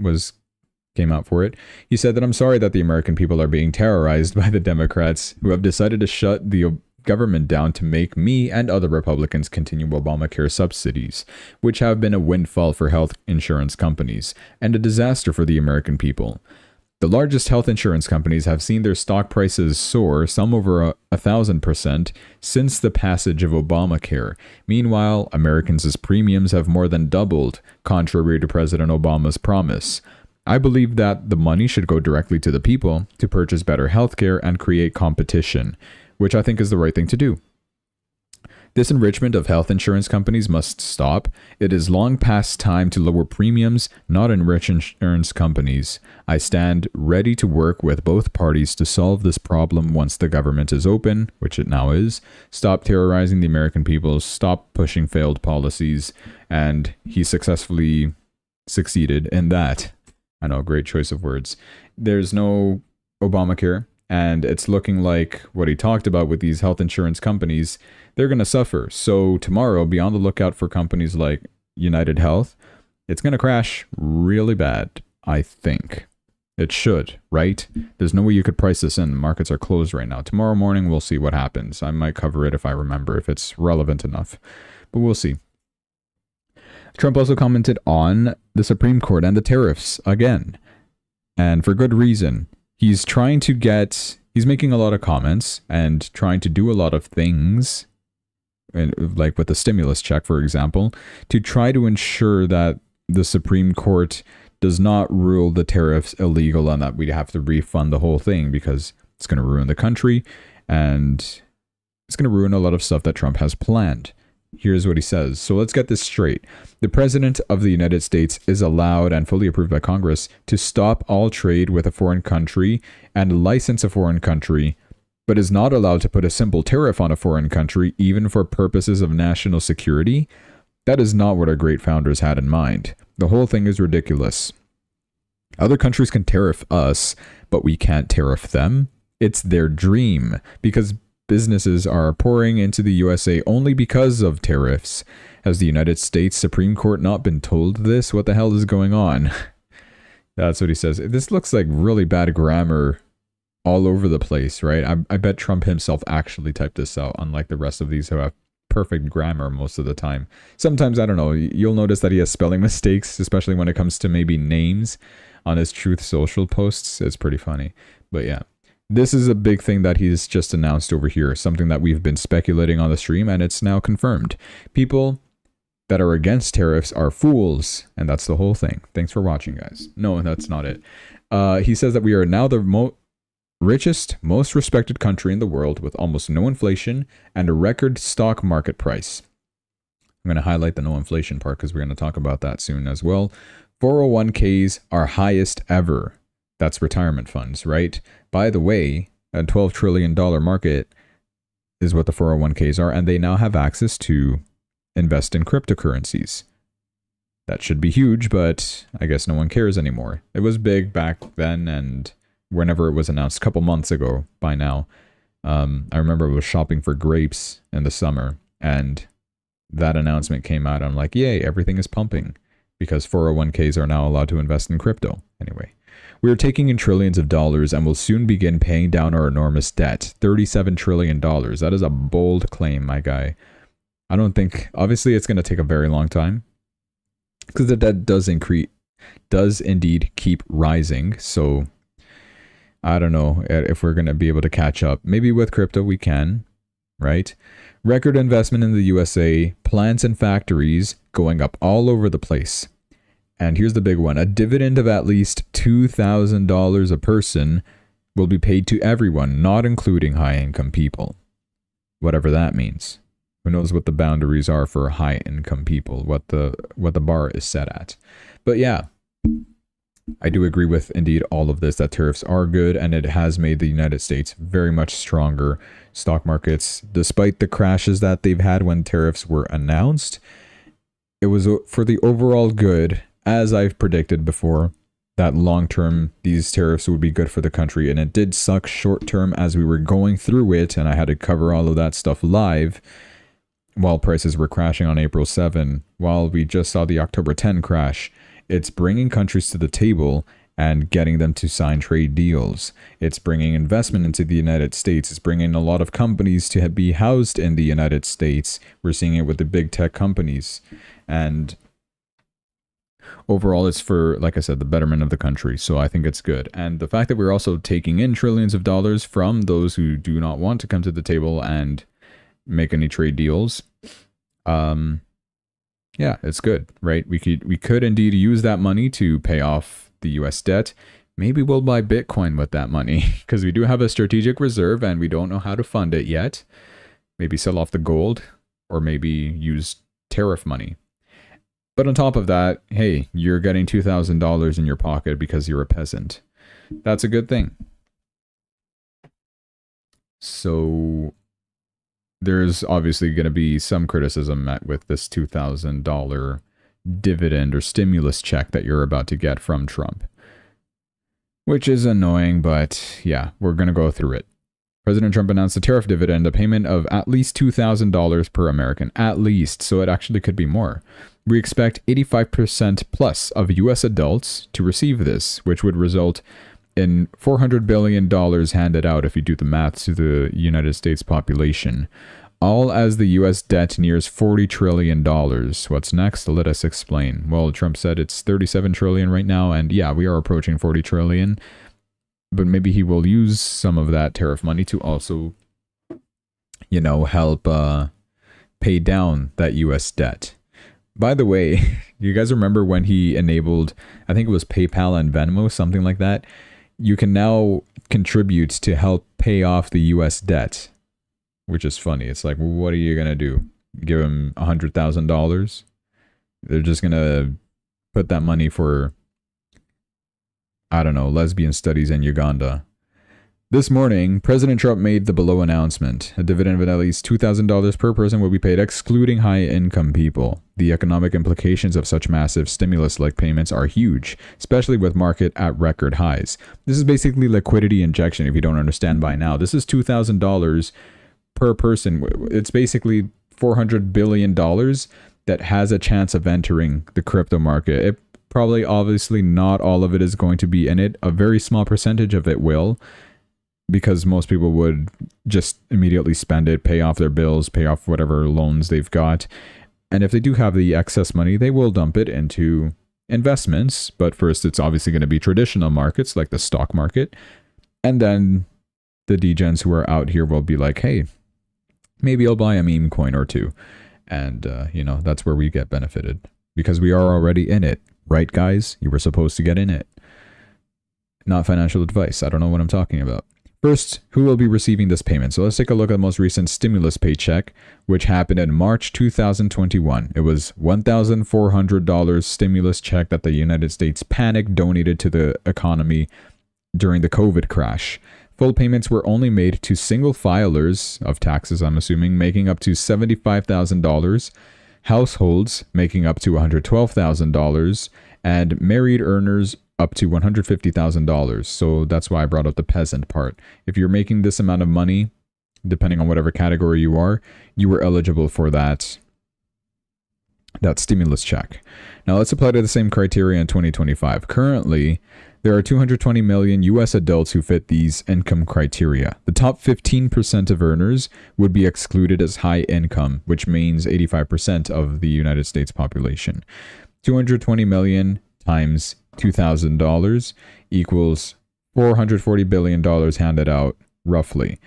came out for it. He said that, "I'm sorry that the American people are being terrorized by the Democrats who have decided to shut the government down to make me and other Republicans continue Obamacare subsidies, which have been a windfall for health insurance companies and a disaster for the American people. The largest health insurance companies have seen their stock prices soar, some over 1,000%, since the passage of Obamacare. Meanwhile, Americans' premiums have more than doubled, contrary to President Obama's promise. I believe that the money should go directly to the people to purchase better healthcare and create competition, which I think is the right thing to do. This enrichment of health insurance companies must stop. It is long past time to lower premiums, not enrich insurance companies. I stand ready to work with both parties to solve this problem once the government is open, which it now is. Stop terrorizing the American people, stop pushing failed policies," and he successfully succeeded in that. I know, great choice of words. There's no Obamacare, and it's looking like what he talked about with these health insurance companies, they're going to suffer. So tomorrow, be on the lookout for companies like United Health. It's going to crash really bad, I think. It should, right? There's no way you could price this in. Markets are closed right now. Tomorrow morning, we'll see what happens. I might cover it if I remember, if it's relevant enough. But we'll see. Trump also commented on the Supreme Court and the tariffs again. And for good reason. He's making a lot of comments and trying to do a lot of things, like with the stimulus check, for example, to try to ensure that the Supreme Court does not rule the tariffs illegal and that we have to refund the whole thing, because it's going to ruin the country and it's going to ruin a lot of stuff that Trump has planned. Here's what he says. So let's get this straight. The President of the United States is allowed and fully approved by Congress to stop all trade with a foreign country and license a foreign country, but is not allowed to put a simple tariff on a foreign country, even for purposes of national security. That is not what our great founders had in mind. The whole thing is ridiculous. Other countries can tariff us, but we can't tariff them. It's their dream, because businesses are pouring into the USA only because of tariffs. Has the United States Supreme Court not been told this? What the hell is going on? That's what he says. This looks like really bad grammar all over the place, right? I bet Trump himself actually typed this out, unlike the rest of these who have perfect grammar most of the time. Sometimes, I don't know, you'll notice that he has spelling mistakes, especially when it comes to maybe names on his Truth Social posts. It's pretty funny. But yeah, this is a big thing that he's just announced over here, something that we've been speculating on the stream, and it's now confirmed. People that are against tariffs are fools, and that's the whole thing. Thanks for watching, guys. No, that's not it. He says that we are now the richest, most respected country in the world with almost no inflation and a record stock market price. I'm going to highlight the no inflation part because we're going to talk about that soon as well. 401ks are highest ever. That's retirement funds, right? By the way, a $12 trillion market is what the 401ks are, and they now have access to invest in cryptocurrencies. That should be huge, but I guess no one cares anymore. It was big back then, and whenever it was announced, a couple months ago by now. I remember I was shopping for grapes in the summer, and that announcement came out. I'm like, yay, everything is pumping, because 401ks are now allowed to invest in crypto. Anyway, we are taking in trillions of dollars and will soon begin paying down our enormous debt. $37 trillion. That is a bold claim, my guy. I don't think, obviously it's going to take a very long time, because the debt does indeed keep rising. So I don't know if we're going to be able to catch up. Maybe with crypto we can, right? Record investment in the USA, plants and factories going up all over the place. And here's the big one. A dividend of at least $2,000 a person will be paid to everyone, not including high-income people. Whatever that means. Who knows what the boundaries are for high-income people, what the bar is set at. But yeah, I do agree with indeed all of this, that tariffs are good, and it has made the United States very much stronger. Stock markets, despite the crashes that they've had when tariffs were announced, it was for the overall good, as I've predicted before, that long term these tariffs would be good for the country. And it did suck short term as we were going through it, and I had to cover all of that stuff live while prices were crashing on April 7, while we just saw the October 10 crash. It's bringing countries to the table and getting them to sign trade deals. It's bringing investment into the United States. It's bringing a lot of companies to be housed in the United States. We're seeing it with the big tech companies. And overall, it's for, like I said, the betterment of the country. So I think it's good. And the fact that we're also taking in trillions of dollars from those who do not want to come to the table and make any trade deals, yeah, it's good, right? We could indeed use that money to pay off the US debt. Maybe we'll buy Bitcoin with that money, because we do have a strategic reserve and we don't know how to fund it yet. Maybe sell off the gold, or maybe use tariff money. But on top of that, hey, you're getting $2,000 in your pocket because you're a peasant. That's a good thing. So there's obviously going to be some criticism met with this $2,000 dividend or stimulus check that you're about to get from Trump, which is annoying, but yeah, we're going to go through it. President Trump announced a tariff dividend, a payment of at least $2,000 per American, at least, so it actually could be more. We expect 85% plus of U.S. adults to receive this, which would result in $400 billion handed out if you do the math to the United States population. All as the U.S. debt nears $40 trillion. What's next? Let us explain. Well, Trump said it's $37 trillion right now, and yeah, we are approaching $40 trillion. But maybe he will use some of that tariff money to also, you know, help pay down that U.S. debt. By the way, you guys remember when he enabled, I think it was PayPal and Venmo, something like that? You can now contribute to help pay off the U.S. debt, which is funny. It's like, well, what are you going to do? Give him $100,000? They're just going to put that money for, I don't know, lesbian studies in Uganda. This morning, President Trump made the below announcement. A dividend of at least $2,000 per person will be paid, excluding high-income people. The economic implications of such massive stimulus-like payments are huge, especially with market at record highs. This is basically liquidity injection, if you don't understand by now. This is $2,000 per person. It's basically $400 billion that has a chance of entering the crypto market. It probably, obviously, not all of it is going to be in it. A very small percentage of it will. because most people would just immediately spend it, pay off their bills, pay off whatever loans they've got. And if they do have the excess money, they will dump it into investments. But first, it's obviously going to be traditional markets like the stock market. And then the degens who are out here will be like, hey, maybe I'll buy a meme coin or two. And, that's where we get benefited because we are already in it. Right, guys? You were supposed to get in it. Not financial advice. I don't know what I'm talking about. First, who will be receiving this payment? So let's take a look at the most recent stimulus paycheck, which happened in March 2021. It was $1,400 stimulus check that the United States panic donated to the economy during the COVID crash. Full payments were only made to single filers of taxes, I'm assuming, making up to $75,000, households making up to $112,000, and married earners up to $150,000. So that's why I brought up the peasant part. If you're making this amount of money, depending on whatever category you are eligible for that stimulus check. Now let's apply to the same criteria in 2025. Currently, there are 220 million US adults who fit these income criteria. The top 15% of earners would be excluded as high income, which means 85% of the United States population. 220 million times $2,000 equals $440 billion handed out, roughly.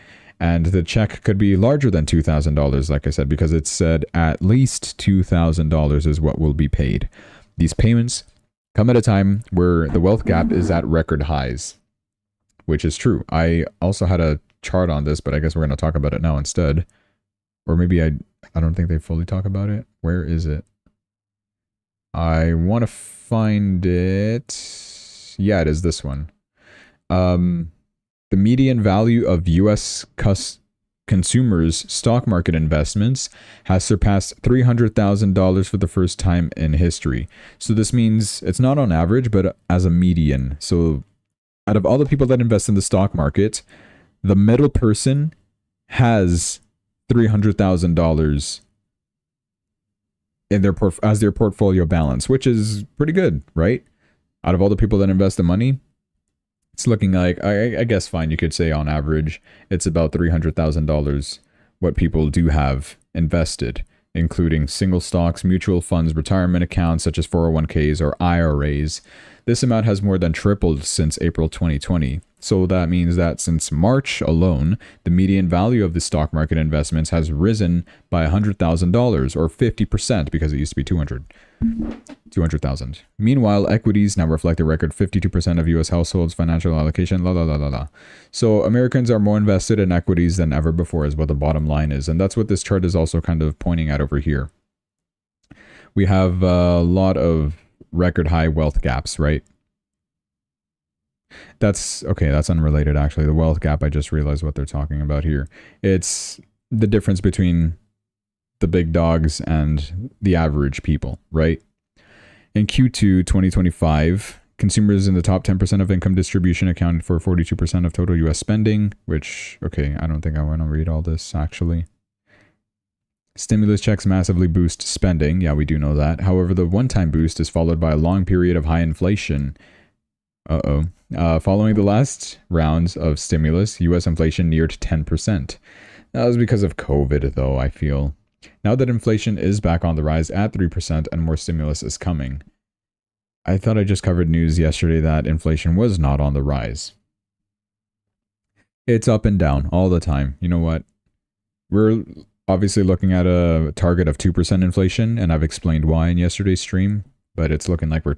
And the check could be larger than $2,000, like I said, because it said at least $2,000 is what will be paid. These payments come at a time where the wealth gap is at record highs, which is true. I also had a chart on this, but I guess we're going to talk about it now instead. Or maybe I don't think they fully talk about it. Where is it? I want to find it. Yeah, it is this one. The median value of U.S. consumers' stock market investments has surpassed $300,000 for the first time in history. So this means it's not on average, but as a median. So out of all the people that invest in the stock market, the middle person has $300,000 in their as their portfolio balance, which is pretty good, right? Out of all the people that invest the money, it's looking like, I guess fine, you could say on average, it's about $300,000 what people do have invested, including single stocks, mutual funds, retirement accounts such as 401ks or IRAs. This amount has more than tripled since April 2020. So that means that since March alone, the median value of the stock market investments has risen by $100,000 or 50% because it used to be 200,000. Meanwhile, equities now reflect a record 52% of U.S. households' financial allocation. So Americans are more invested in equities than ever before is what the bottom line is. And that's what this chart is also kind of pointing at over here. We have a lot of record high wealth gaps, right? That's okay. That's unrelated, actually. The wealth gap, I just realized what they're talking about here. It's the difference between the big dogs and the average people, right? In Q2 2025, consumers in the top 10% of income distribution accounted for 42% of total US spending, which, okay, I don't think I want to read all this, actually. Stimulus checks massively boost spending. Yeah, we do know that. However, the one-time boost is followed by a long period of high inflation. Following the last rounds of stimulus, U.S. inflation neared 10%. That was because of COVID, though, I feel. Now that inflation is back on the rise at 3% and more stimulus is coming. I thought I just covered news yesterday that inflation was not on the rise. It's up and down all the time. You know what? We're obviously looking at a target of 2% inflation, and I've explained why in yesterday's stream. But it's looking like we're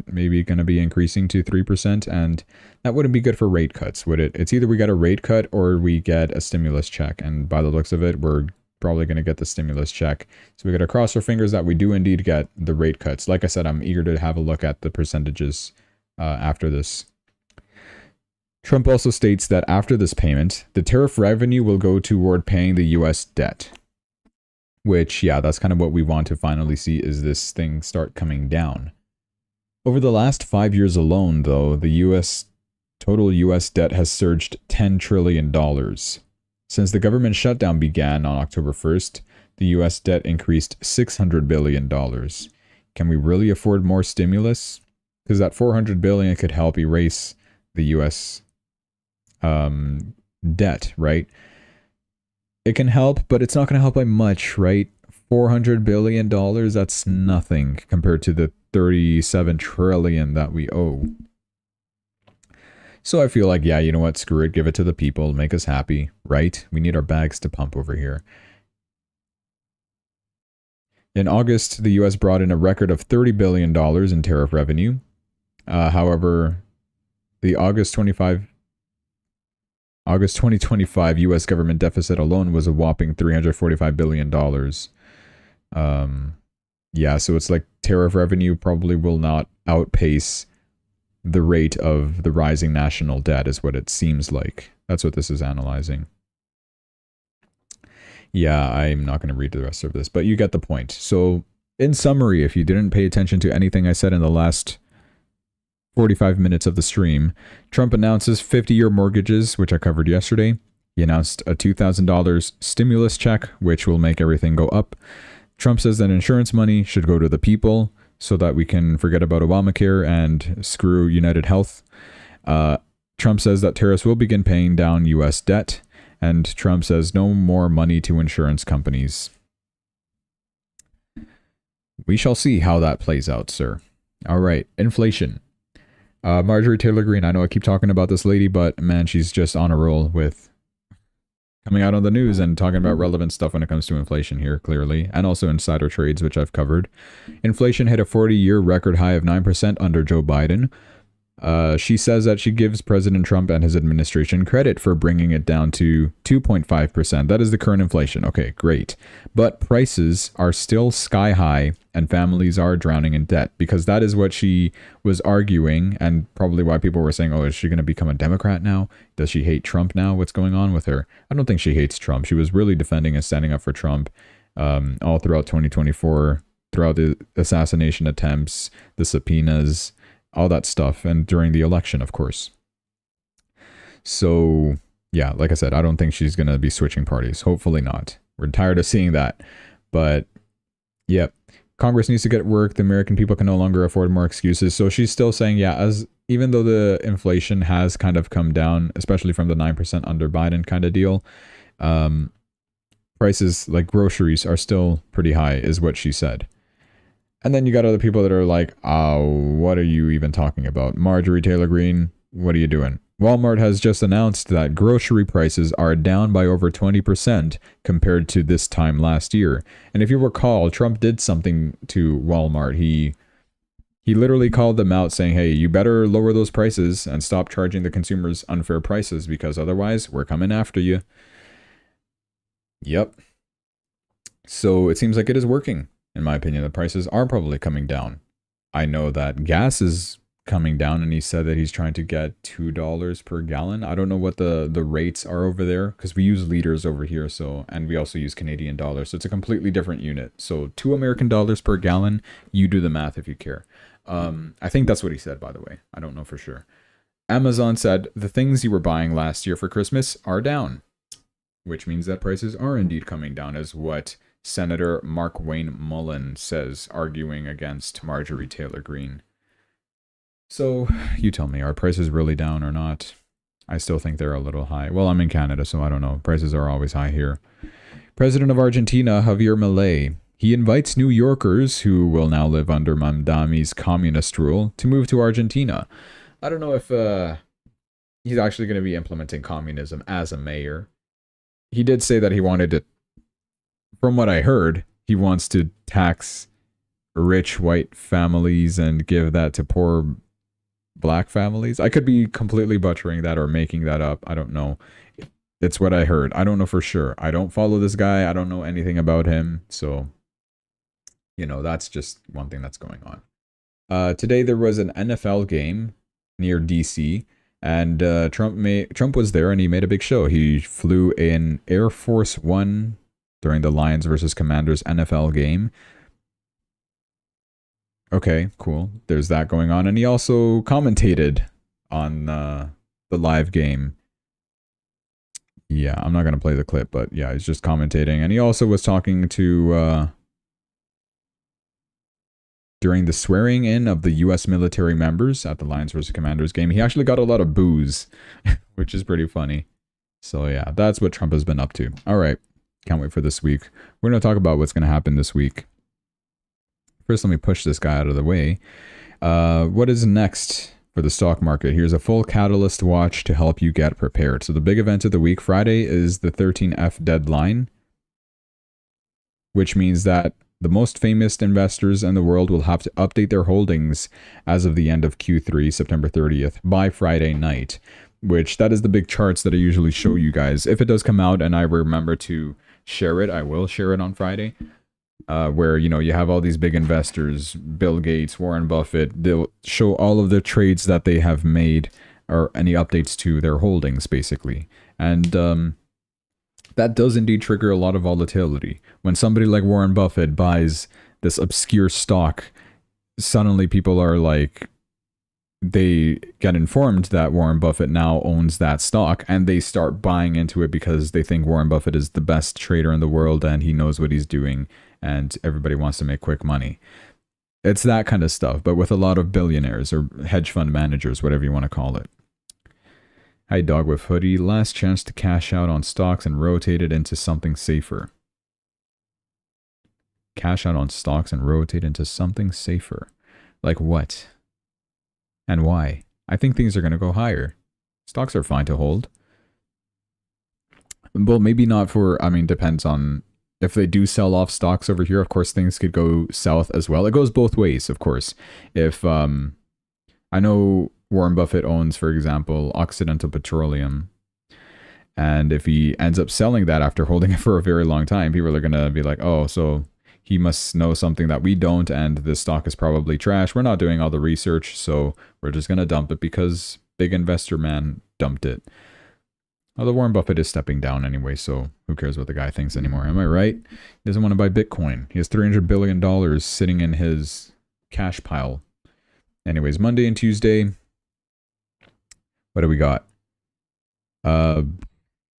maybe going to be increasing to 3%, and that wouldn't be good for rate cuts, would it? It's either we get a rate cut or we get a stimulus check, and by the looks of it, we're probably going to get the stimulus check. So we got to cross our fingers that we do indeed get the rate cuts. Like I said, I'm eager to have a look at the percentages after this. Trump also states that after this payment, the tariff revenue will go toward paying the U.S. debt. Which, yeah, that's kind of what we want to finally see, is this thing start coming down. Over the last 5 years alone, though, the total U.S. debt has surged $10 trillion. Since the government shutdown began on October 1st, the U.S. debt increased $600 billion. Can we really afford more stimulus? Because that $400 billion could help erase the U.S. debt, right? It can help, but it's not going to help by much, right? $400 billion, that's nothing compared to the 37 trillion that we owe. So I feel like, yeah, you know what? Screw it. Give it to the people. Make us happy, right? We need our bags to pump over here. In August, the US brought in a record of $30 billion in tariff revenue. However, the August 2025 US government deficit alone was a whopping $345 billion. Yeah, so it's like tariff revenue probably will not outpace the rate of the rising national debt, is what it seems like. That's what this is analyzing. Yeah, I'm not going to read the rest of this, but you get the point. So, in summary, if you didn't pay attention to anything I said in the last 45 minutes of the stream, Trump announces 50-year mortgages, which I covered yesterday. He announced a $2,000 stimulus check, which will make everything go up. Trump says that insurance money should go to the people so that we can forget about Obamacare and screw United Health. Trump says that tariffs will begin paying down U.S. debt. And Trump says no more money to insurance companies. We shall see how that plays out, sir. All right, inflation. Marjorie Taylor Greene, I know I keep talking about this lady, but man, she's just on a roll with coming out on the news and talking about relevant stuff when it comes to inflation here, clearly, and also insider trades, which I've covered. Inflation hit a 40-year record high of 9% under Joe Biden. She says that she gives President Trump and his administration credit for bringing it down to 2.5%. That is the current inflation. Okay, great. But prices are still sky high and families are drowning in debt, because that is what she was arguing, and probably why people were saying, oh, is she going to become a Democrat now? Does she hate Trump now? What's going on with her? I don't think she hates Trump. She was really defending and standing up for Trump all throughout 2024, throughout the assassination attempts, the subpoenas, all that stuff, and during the election, of course. So, yeah, like I said, I don't think she's going to be switching parties. Hopefully not. We're tired of seeing that. But, yeah, Congress needs to get work. The American people can no longer afford more excuses. So she's still saying, yeah, even though the inflation has kind of come down, especially from the 9% under Biden kind of deal, prices like groceries are still pretty high, is what she said. And then you got other people that are like, oh, what are you even talking about? Marjorie Taylor Greene, what are you doing? Walmart has just announced that grocery prices are down by over 20% compared to this time last year. And if you recall, Trump did something to Walmart. He literally called them out saying, hey, you better lower those prices and stop charging the consumers unfair prices, because otherwise we're coming after you. Yep. So it seems like it is working. In my opinion, the prices are probably coming down. I know that gas is coming down, and he said that he's trying to get $2 per gallon. I don't know what the rates are over there, because we use liters over here, so, and we also use Canadian dollars, so it's a completely different unit. So $2 American per gallon. You do the math if you care. I think that's what he said, by the way. I don't know for sure. Amazon said the things you were buying last year for Christmas are down, which means that prices are indeed coming down, is what Senator Mark Wayne Mullen says, arguing against Marjorie Taylor Greene. So, you tell me, are prices really down or not? I still think they're a little high. Well, I'm in Canada, so I don't know. Prices are always high here. President of Argentina, Javier Milei, he invites New Yorkers who will now live under Mamdani's communist rule to move to Argentina. I don't know if he's actually going to be implementing communism as a mayor. He did say that he wanted to, from what I heard, he wants to tax rich white families and give that to poor black families. I could be completely butchering that or making that up. I don't know. It's what I heard. I don't know for sure. I don't follow this guy. I don't know anything about him. So, you know, that's just one thing that's going on. Today there was an NFL game near DC, and Trump was there, and he made a big show. He flew in Air Force One during the Lions versus Commanders NFL game. Okay, cool. There's that going on. And he also commentated on the live game. Yeah, I'm not going to play the clip, but yeah, he's just commentating. And he also was talking to, during the swearing in of the U.S. military members at the Lions versus Commanders game. He actually got a lot of boos, which is pretty funny. So yeah, that's what Trump has been up to. All right, can't wait for this week. We're going to talk about what's going to happen this week. First, let me push this guy out of the way. What is next for the stock market? Here's a full catalyst watch to help you get prepared. So the big event of the week, Friday, is the 13F deadline, which means that the most famous investors in the world will have to update their holdings as of the end of Q3, September 30th, by Friday night, which that is the big charts that I usually show you guys. If it does come out and I remember to share it, I will share it on Friday. Where, you know, you have all these big investors, Bill Gates, Warren Buffett, they'll show all of the trades that they have made or any updates to their holdings, basically. And that does indeed trigger a lot of volatility. When somebody like Warren Buffett buys this obscure stock, suddenly people are like, they get informed that Warren Buffett now owns that stock and they start buying into it because they think Warren Buffett is the best trader in the world and he knows what he's doing and everybody wants to make quick money. It's that kind of stuff, but with a lot of billionaires or hedge fund managers, whatever you want to call it. Hi, Dog with Hoodie. Last chance to cash out on stocks and rotate it into something safer. Cash out on stocks and rotate into something safer. Like what? And why? I think things are going to go higher. Stocks are fine to hold. Well, maybe not for, I mean, depends on if they do sell off stocks over here. Of course, things could go south as well. It goes both ways, of course. If, I know Warren Buffett owns, for example, Occidental Petroleum. And if he ends up selling that after holding it for a very long time, people are going to be like, oh, so he must know something that we don't, and this stock is probably trash. We're not doing all the research, so we're just going to dump it because big investor man dumped it. Although Warren Buffett is stepping down anyway, so who cares what the guy thinks anymore? Am I right? He doesn't want to buy Bitcoin. He has $300 billion sitting in his cash pile. Anyways, Monday and Tuesday. What do we got?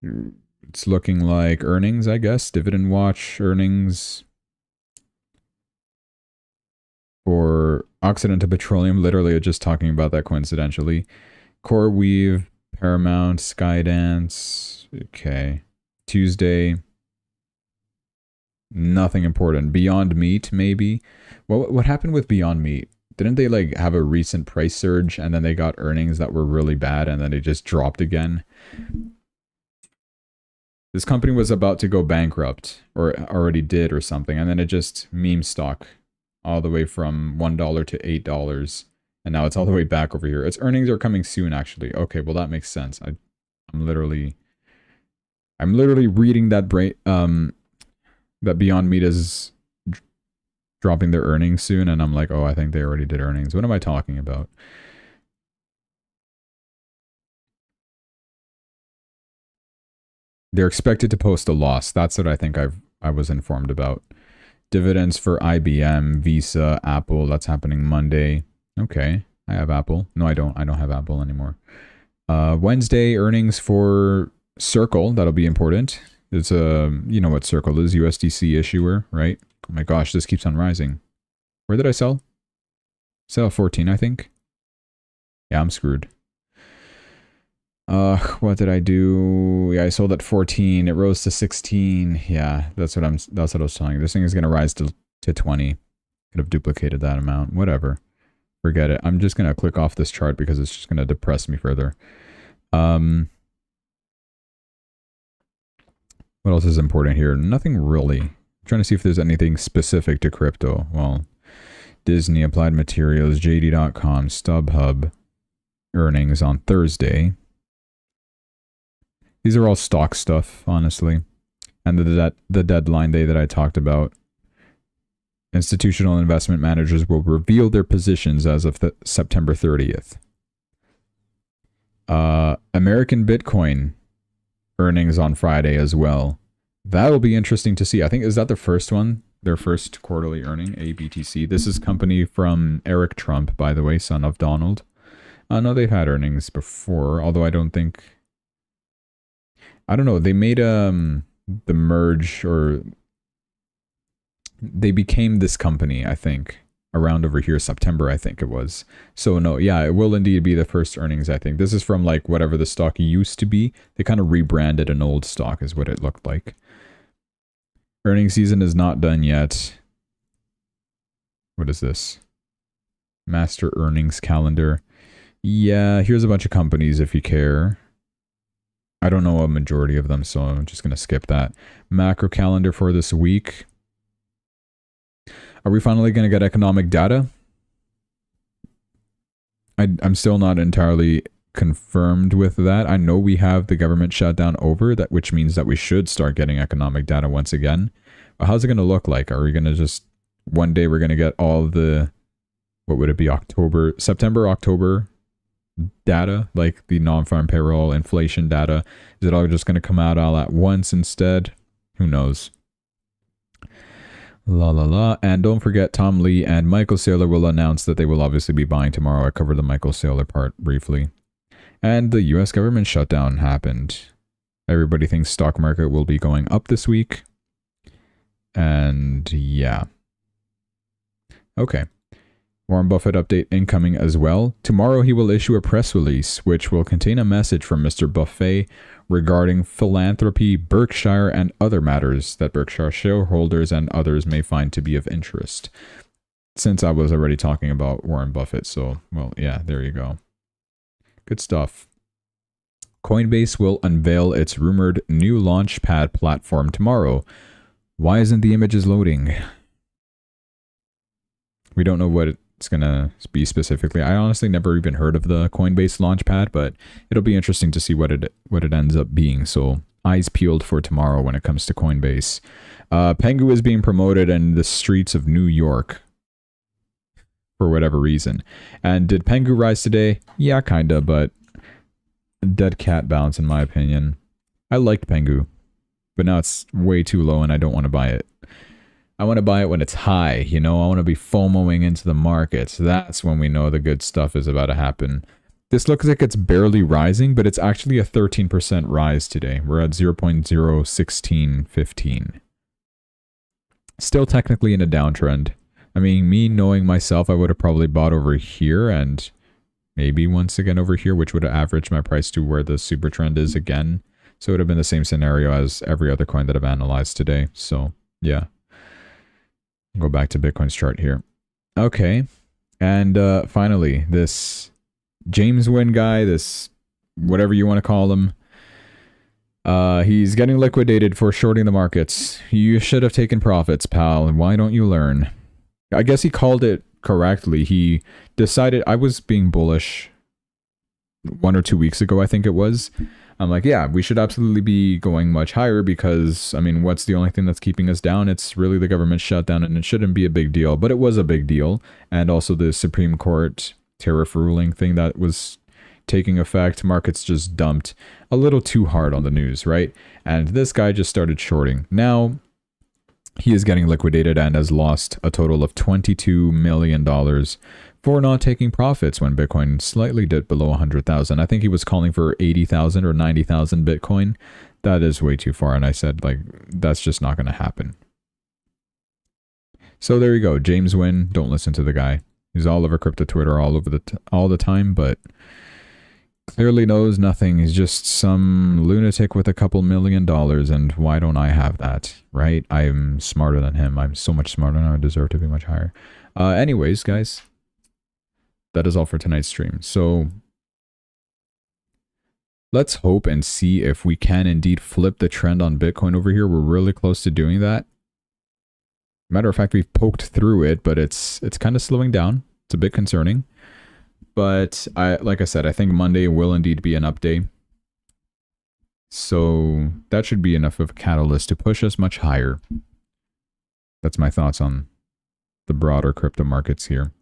It's looking like earnings, I guess. Dividend watch, earnings. For Occidental Petroleum, literally just talking about that coincidentally. CoreWeave, Paramount, Skydance. Okay. Tuesday. Nothing important. Beyond Meat, maybe. What happened with Beyond Meat? Didn't they like have a recent price surge and then they got earnings that were really bad and then they just dropped again? This company was about to go bankrupt, or already did or something, and then it just meme stock all the way from $1 to $8, and now it's all the way back over here. Its earnings are coming soon, actually. Okay, well that makes sense. I'm literally reading that that Beyond Meat is dropping their earnings soon, and I'm like, oh, I think they already did earnings. What am I talking about? They're expected to post a loss. That's what I think I was informed about. Dividends for IBM, Visa, Apple. That's happening Monday. Okay, I have Apple. No, I don't. I don't have Apple anymore. Wednesday, earnings for Circle. That'll be important. It's you know what Circle is, USDC issuer, right? Oh my gosh, this keeps on rising. Where did I sell? Sell 14, I think. Yeah, I'm screwed. What did I do? Yeah, I sold at 14. It rose to 16. Yeah, that's what I was telling you. This thing is gonna rise to 20. Could have duplicated that amount. Whatever. Forget it. I'm just gonna click off this chart because it's just gonna depress me further. What else is important here? Nothing really. I'm trying to see if there's anything specific to crypto. Well, Disney, Applied Materials, JD.com, StubHub, earnings on Thursday. These are all stock stuff, honestly. And the deadline day that I talked about. Institutional investment managers will reveal their positions as of September 30th. American Bitcoin earnings on Friday as well. That'll be interesting to see. I think, is that the first one? Their first quarterly earning, ABTC. This is company from Eric Trump, by the way, son of Donald. No, they've had earnings before, although I don't think... I don't know, they made the merge, or... They became this company, I think. around over here, September, I think it was. So no, yeah, it will indeed be the first earnings, I think. This is from like whatever the stock used to be. They kind of rebranded an old stock is what it looked like. Earnings season is not done yet. What is this? Master earnings calendar. Yeah, here's a bunch of companies if you care. I don't know a majority of them, so I'm just going to skip that. Macro calendar for this week. Are we finally going to get economic data? I'm still not entirely confirmed with that. I know we have the government shutdown over, that, which means that we should start getting economic data once again. But how's it going to look like? Are we going to just, one day we're going to get all the, what would it be, September, October data, like the non-farm payroll, inflation data? Is it all just going to come out all at once instead? Who knows? La la la. And don't forget, Tom Lee and Michael Saylor will announce that they will obviously be buying tomorrow. I covered the Michael Saylor part briefly. And the US government shutdown happened. Everybody thinks stock market will be going up this week. And yeah. Okay. Warren Buffett update incoming as well. Tomorrow he will issue a press release which will contain a message from Mr. Buffett regarding philanthropy, Berkshire, and other matters that Berkshire shareholders and others may find to be of interest. Since I was already talking about Warren Buffett, so, well, yeah, there you go. Good stuff. Coinbase will unveil its rumored new launchpad platform tomorrow. Why isn't the images loading? We don't know what it's going to be specifically. I honestly never even heard of the Coinbase launchpad, but it'll be interesting to see what it ends up being. So eyes peeled for tomorrow when it comes to Coinbase. Pengu is being promoted in the streets of New York for whatever reason. And did Pengu rise today? Yeah, kinda, but dead cat bounce in my opinion. I liked Pengu, but now it's way too low and I don't want to buy it. I want to buy it when it's high, you know? I want to be FOMOing into the markets. That's when we know the good stuff is about to happen. This looks like it's barely rising, but it's actually a 13% rise today. We're at 0.01615. Still technically in a downtrend. I mean, me knowing myself, I would have probably bought over here and maybe once again over here, which would have averaged my price to where the super trend is again. So it would have been the same scenario as every other coin that I've analyzed today. So, yeah. Go back to Bitcoin's chart here. Okay. And finally, this James Nguyen guy, this whatever you want to call him, he's getting liquidated for shorting the markets. You should have taken profits, pal. Why don't you learn? I guess he called it correctly. He decided I was being bullish 1 or 2 weeks ago, I think it was. I'm like, yeah, we should absolutely be going much higher because, I mean, what's the only thing that's keeping us down? It's really the government shutdown and it shouldn't be a big deal, but it was a big deal. And also the Supreme Court tariff ruling thing that was taking effect, markets just dumped a little too hard on the news, right? And this guy just started shorting. Now, he is getting liquidated and has lost a total of $22 million for not taking profits when Bitcoin slightly dipped below 100,000. I think he was calling for 80,000 or 90,000 Bitcoin. That is way too far. And I said, like, that's just not going to happen. So there you go. James Nguyen, don't listen to the guy. He's all over crypto Twitter all the time, but clearly knows nothing. He's just some lunatic with a couple $1 million, and why don't I have that, right? I'm smarter than him. I'm so much smarter and I deserve to be much higher. Anyways, guys, that is all for tonight's stream. So let's hope and see if we can indeed flip the trend on Bitcoin over here. We're really close to doing that. Matter of fact, we've poked through it, but it's kind of slowing down. It's a bit concerning. But like I said, I think Monday will indeed be an up day. So that should be enough of a catalyst to push us much higher. That's my thoughts on the broader crypto markets here.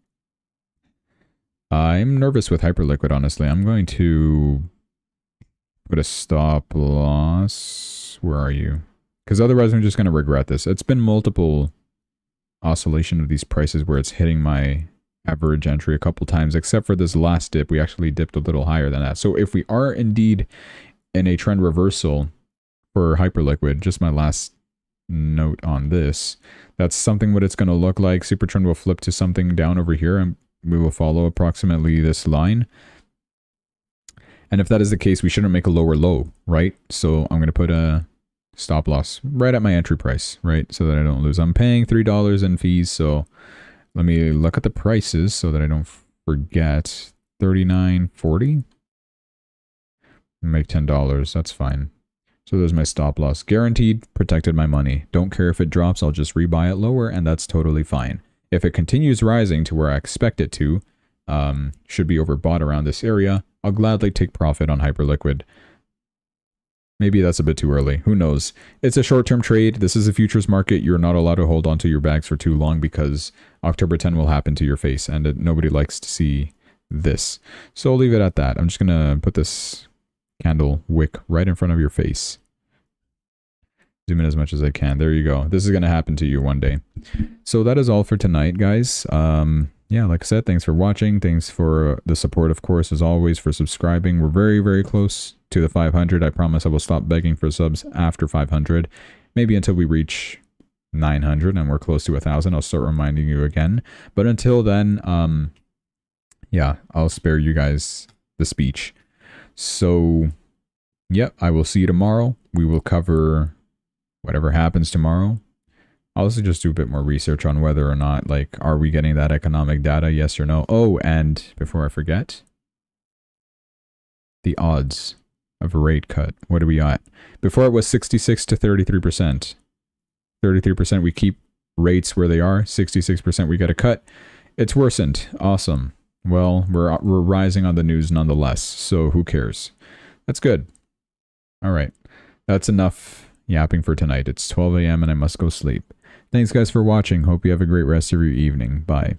I'm nervous with Hyperliquid, honestly. I'm going to put a stop loss. Where are you? Because otherwise I'm just going to regret this. It's been multiple oscillation of these prices where it's hitting my average entry a couple times, except for this last dip. We actually dipped a little higher than that. So if we are indeed in a trend reversal for Hyperliquid, just my last note on this. That's something what it's going to look like. Super trend will flip to something down over here, and we will follow approximately this line. And if that is the case, we shouldn't make a lower low, right? So I'm going to put a stop loss right at my entry price, right? So that I don't lose. I'm paying $3 in fees, so let me look at the prices so that I don't forget. $39.40. Make $10. That's fine. So there's my stop loss. Guaranteed, protected my money. Don't care if it drops, I'll just rebuy it lower, and that's totally fine. If it continues rising to where I expect it to, should be overbought around this area, I'll gladly take profit on Hyperliquid. Maybe that's a bit too early. Who knows? It's a short-term trade. This is a futures market. You're not allowed to hold onto your bags for too long because October 10 will happen to your face, and nobody likes to see this. So I'll leave it at that. I'm just going to put this candle wick right in front of your face. Zoom in as much as I can. There you go. This is going to happen to you one day. So that is all for tonight, guys. Yeah, like I said, thanks for watching. Thanks for the support, of course, as always, for subscribing. We're very, very close to the 500. I promise I will stop begging for subs after 500. Maybe until we reach 900 and we're close to 1,000. I'll start reminding you again. But until then, yeah, I'll spare you guys the speech. So, yep, I will see you tomorrow. We will cover whatever happens tomorrow. I'll also just do a bit more research on whether or not, like, are we getting that economic data, yes or no? Oh, and before I forget, the odds of a rate cut. What are we at? Before it was 66 to 33%. 33% we keep rates where they are. 66% we get a cut. It's worsened. Awesome. Well, we're rising on the news nonetheless, so who cares? That's good. All right. That's enough yapping for tonight. It's 12 a.m. and I must go sleep. Thanks, guys, for watching. Hope you have a great rest of your evening. Bye.